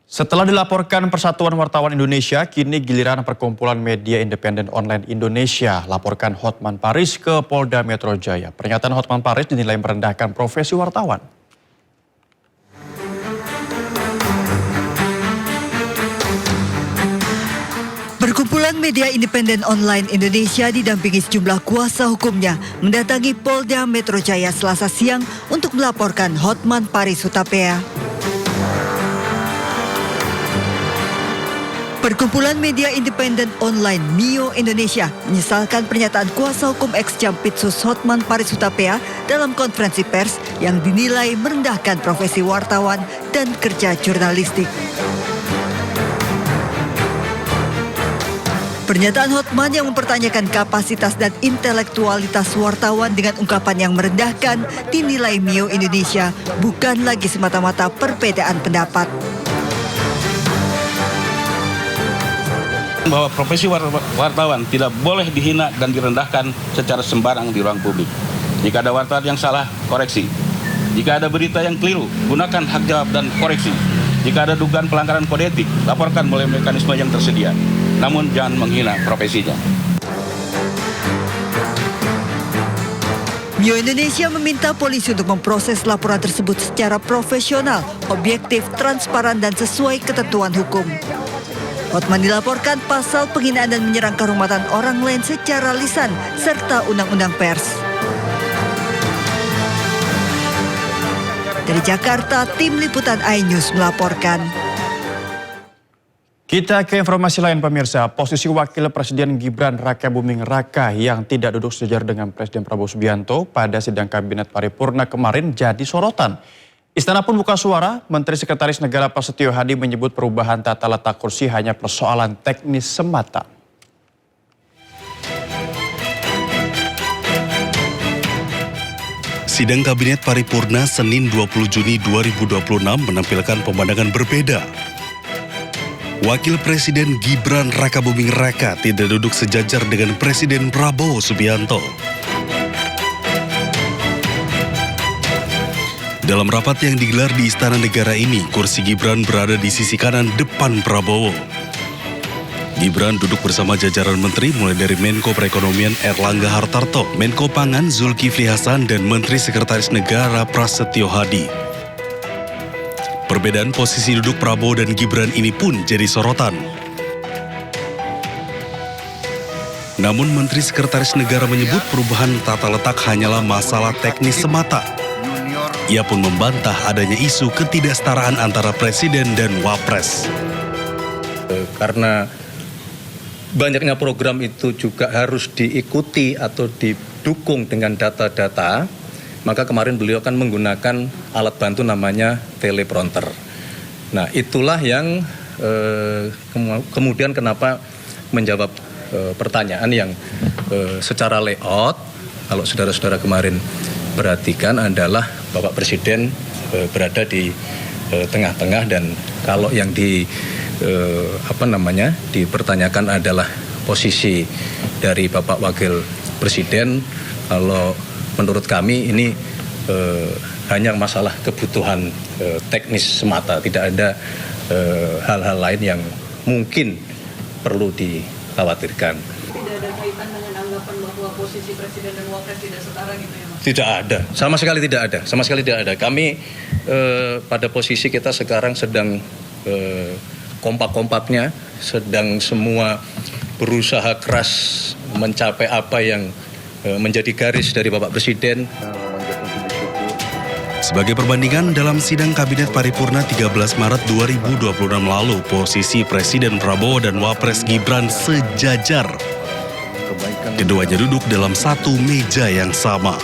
Setelah dilaporkan Persatuan Wartawan Indonesia, kini giliran Perkumpulan Media Independen Online Indonesia laporkan Hotman Paris ke Polda Metro Jaya. Pernyataan Hotman Paris dinilai merendahkan profesi wartawan. Perkumpulan Media Independen Online Indonesia didampingi sejumlah kuasa hukumnya mendatangi Polda Metro Jaya Selasa siang untuk melaporkan Hotman Paris Hutapea. Perkumpulan Media Independen Online MIO Indonesia menyesalkan pernyataan kuasa hukum ex-Jampitsus Hotman Paris Hutapea dalam konferensi pers yang dinilai merendahkan profesi wartawan dan kerja jurnalistik. Pernyataan Hotman yang mempertanyakan kapasitas dan intelektualitas wartawan dengan ungkapan yang merendahkan dinilai MIO Indonesia bukan lagi semata-mata perbedaan pendapat. Bahwa profesi wartawan tidak boleh dihina dan direndahkan secara sembarang di ruang publik. Jika ada wartawan yang salah, koreksi. Jika ada berita yang keliru, gunakan hak jawab dan koreksi. Jika ada dugaan pelanggaran kode etik, laporkan melalui mekanisme yang tersedia. Namun jangan menghina profesinya. MIO Indonesia meminta polisi untuk memproses laporan tersebut secara profesional, objektif, transparan, dan sesuai ketentuan hukum. Hotman dilaporkan pasal penghinaan dan menyerang kehormatan orang lain secara lisan, serta undang-undang pers. Dari Jakarta, tim liputan iNews melaporkan. Kita ke informasi lain pemirsa, posisi Wakil Presiden Gibran Raka Buming Raka yang tidak duduk sejajar dengan Presiden Prabowo Subianto pada sidang Kabinet Paripurna kemarin jadi sorotan. Istana pun buka suara, Menteri Sekretaris Negara Prasetyo Hadi menyebut perubahan tata letak kursi hanya persoalan teknis semata. Sidang Kabinet Paripurna Senin 20 Juni 2026 menampilkan pemandangan berbeda. Wakil Presiden Gibran Raka Buming Raka tidak duduk sejajar dengan Presiden Prabowo Subianto. Dalam rapat yang digelar di Istana Negara ini, kursi Gibran berada di sisi kanan depan Prabowo. Gibran duduk bersama jajaran menteri mulai dari Menko Perekonomian Erlangga Hartarto, Menko Pangan Zulkifli Hasan, dan Menteri Sekretaris Negara Prasetyo Hadi. Perbedaan posisi duduk Prabowo dan Gibran ini pun jadi sorotan. Namun Menteri Sekretaris Negara menyebut perubahan tata letak hanyalah masalah teknis semata. Ia pun membantah adanya isu ketidaksetaraan antara Presiden dan Wapres. Karena banyaknya program itu juga harus diikuti atau didukung dengan data-data, maka kemarin beliau kan menggunakan alat bantu namanya teleprompter. Nah, itulah yang kemudian kenapa menjawab pertanyaan yang secara layout, kalau saudara-saudara kemarin perhatikan adalah Bapak Presiden berada di tengah-tengah, dan kalau yang dipertanyakan adalah posisi dari Bapak Wakil Presiden, kalau menurut kami ini hanya masalah kebutuhan teknis semata, tidak ada hal-hal lain yang mungkin perlu dikhawatirkan. Tidak ada kaitan dengan anggapan bahwa posisi Presiden dan Wapres tidak setara gitu ya Mas? Tidak ada, sama sekali tidak ada, sama sekali tidak ada. Kami pada posisi kita sekarang sedang kompak-kompaknya, sedang semua berusaha keras mencapai apa yang menjadi garis dari Bapak Presiden. Sebagai perbandingan, dalam sidang Kabinet Paripurna 13 Maret 2026 lalu, posisi Presiden Prabowo dan Wapres Gibran sejajar. Keduanya duduk dalam satu meja yang sama.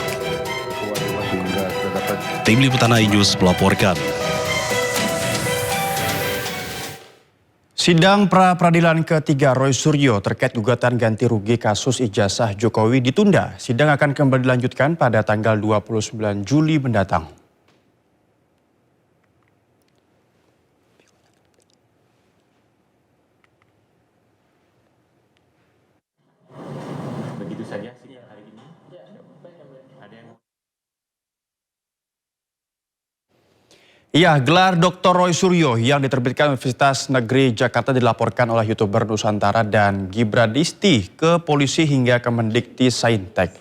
Tim Liputan iNews melaporkan. Sidang pra-peradilan ketiga Roy Suryo terkait gugatan ganti rugi kasus ijazah Jokowi ditunda. Sidang akan kembali dilanjutkan pada tanggal 29 Juli mendatang. Begitu saja sidang hari ini. Ada yang Iya, gelar Dr. Roy Suryo yang diterbitkan Universitas Negeri Jakarta dilaporkan oleh YouTuber Nusantara dan Gibran Isti ke polisi hingga Kemendikti Saintek.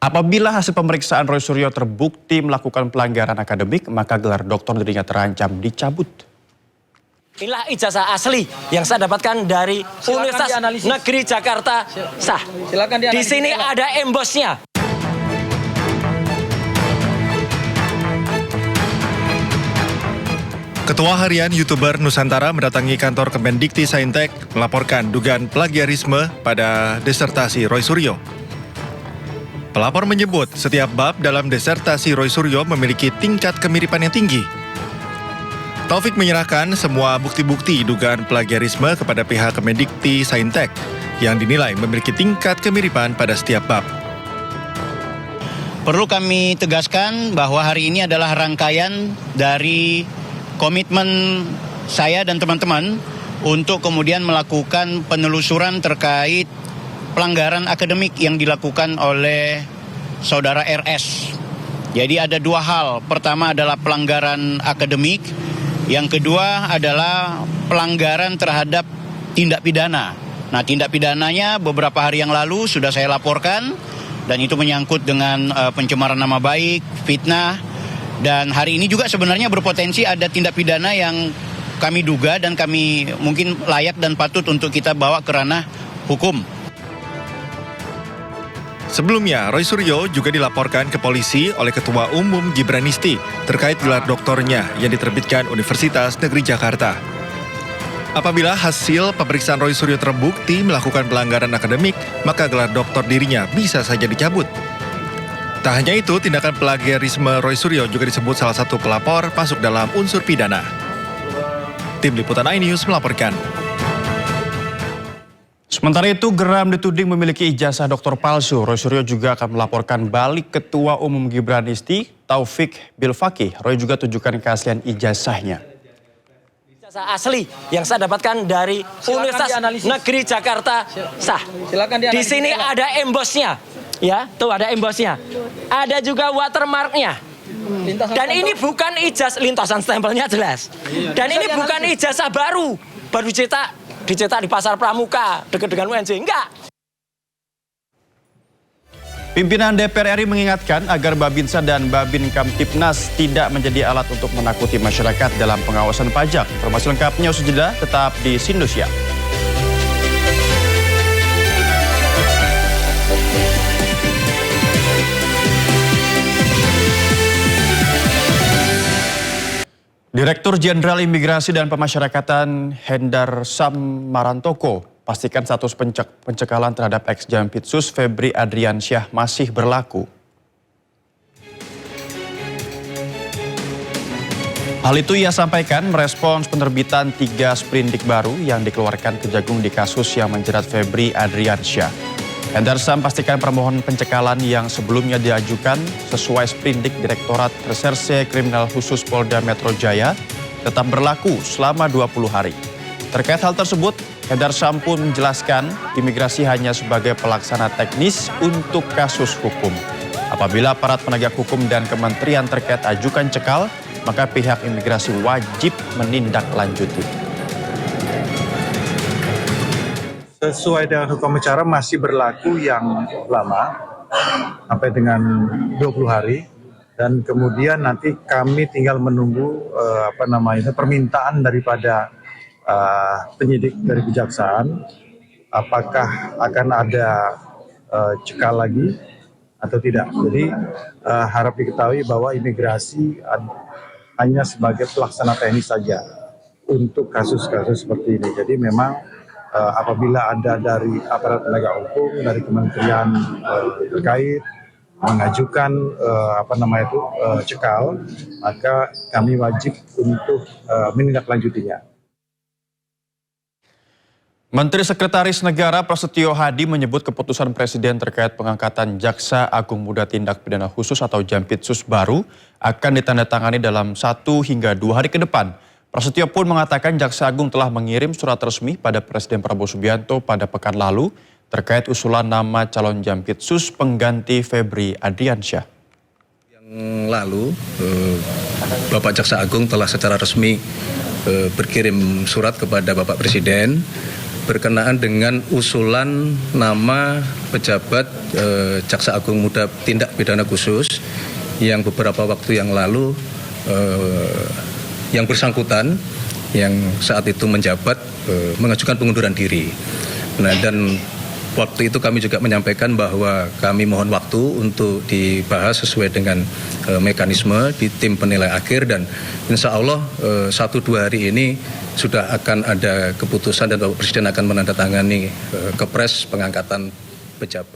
Apabila hasil pemeriksaan Roy Suryo terbukti melakukan pelanggaran akademik, maka gelar doktor dirinya terancam dicabut. Inilah ijazah asli yang saya dapatkan dari Universitas Negeri Jakarta sah. Di sini ada embosnya. Ketua Harian YouTuber Nusantara mendatangi kantor Kemendikti Saintek melaporkan dugaan plagiarisme pada disertasi Roy Suryo. Pelapor menyebut setiap bab dalam disertasi Roy Suryo memiliki tingkat kemiripan yang tinggi. Taufik menyerahkan semua bukti-bukti dugaan plagiarisme kepada pihak Kemendikti Saintek yang dinilai memiliki tingkat kemiripan pada setiap bab. Perlu kami tegaskan bahwa hari ini adalah rangkaian dari komitmen saya dan teman-teman untuk kemudian melakukan penelusuran terkait pelanggaran akademik yang dilakukan oleh saudara RS. Jadi ada dua hal. Pertama adalah pelanggaran akademik, yang kedua adalah pelanggaran terhadap tindak pidana. Nah, tindak pidananya beberapa hari yang lalu sudah saya laporkan dan itu menyangkut dengan pencemaran nama baik, fitnah. Dan hari ini juga sebenarnya berpotensi ada tindak pidana yang kami duga dan kami mungkin layak dan patut untuk kita bawa ke ranah hukum. Sebelumnya, Roy Suryo juga dilaporkan ke polisi oleh Ketua Umum Gibran Isti terkait gelar doktornya yang diterbitkan Universitas Negeri Jakarta. Apabila hasil pemeriksaan Roy Suryo terbukti melakukan pelanggaran akademik, maka gelar doktor dirinya bisa saja dicabut. Tak hanya itu, tindakan plagiarisme Roy Suryo juga disebut salah satu pelapor masuk dalam unsur pidana. Tim Liputan iNews melaporkan. Sementara itu, geram dituding memiliki ijazah doktor palsu. Roy Suryo juga akan melaporkan balik Ketua Umum Gibran Isti, Taufik Bilfaqih. Roy juga tunjukkan keaslian ijazahnya. Ijazah asli yang saya dapatkan dari Universitas Negeri Jakarta sah. Di sini ada embosnya. Ya, tuh ada embosnya. Ada juga watermarknya. Dan ini bukan ijazah, lintasan stempelnya jelas. Dan ini bukan ijazah baru dicetak di Pasar Pramuka dekat dengan UNJ, enggak. Pimpinan DPR RI mengingatkan agar Babinsa dan Babin Kamtipnas tidak menjadi alat untuk menakuti masyarakat dalam pengawasan pajak. Informasi lengkapnya usai jeda, tetap di Sindosia. Direktur Jenderal Imigrasi dan Pemasyarakatan Hendar Sam Marantoko pastikan status pencekalan terhadap ex-Jampitsus Febri Adriansyah masih berlaku. Hal itu ia sampaikan merespons penerbitan 3 sprindik baru yang dikeluarkan Kejagung di kasus yang menjerat Febri Adriansyah. Hendar Sam pastikan permohonan pencekalan yang sebelumnya diajukan sesuai sprindik Direktorat Reserse Kriminal Khusus Polda Metro Jaya tetap berlaku selama 20 hari. Terkait hal tersebut, Hendar Sam pun menjelaskan imigrasi hanya sebagai pelaksana teknis untuk kasus hukum. Apabila aparat penegak hukum dan kementerian terkait ajukan cekal, maka pihak imigrasi wajib menindaklanjuti. Sesuai dengan hukum acara masih berlaku yang lama sampai dengan 20 hari dan kemudian nanti kami tinggal menunggu permintaan daripada penyidik dari kejaksaan apakah akan ada cekal lagi atau tidak. Jadi harap diketahui bahwa imigrasi hanya sebagai pelaksana teknis saja untuk kasus-kasus seperti ini. Jadi memang apabila ada dari aparat penegak hukum, dari kementerian terkait mengajukan cekal, maka kami wajib untuk menindaklanjutinya. Menteri Sekretaris Negara Prasetyo Hadi menyebut keputusan Presiden terkait pengangkatan Jaksa Agung Muda Tindak Pidana Khusus atau Jampitsus baru akan ditandatangani dalam 1 hingga 2 hari ke depan. Prasetyo pun mengatakan Jaksa Agung telah mengirim surat resmi pada Presiden Prabowo Subianto pada pekan lalu terkait usulan nama calon Jampitsus pengganti Febri Adriansyah. Yang Lalu Bapak Jaksa Agung telah secara resmi berkirim surat kepada Bapak Presiden berkenaan dengan usulan nama pejabat Jaksa Agung Muda Tindak Pidana Khusus yang beberapa waktu yang lalu yang bersangkutan yang saat itu menjabat mengajukan pengunduran diri. Nah, dan waktu itu kami juga menyampaikan bahwa kami mohon waktu untuk dibahas sesuai dengan mekanisme di tim penilai akhir, dan insya Allah 1-2 hari ini sudah akan ada keputusan dan Bapak Presiden akan menandatangani kepres pengangkatan pejabat.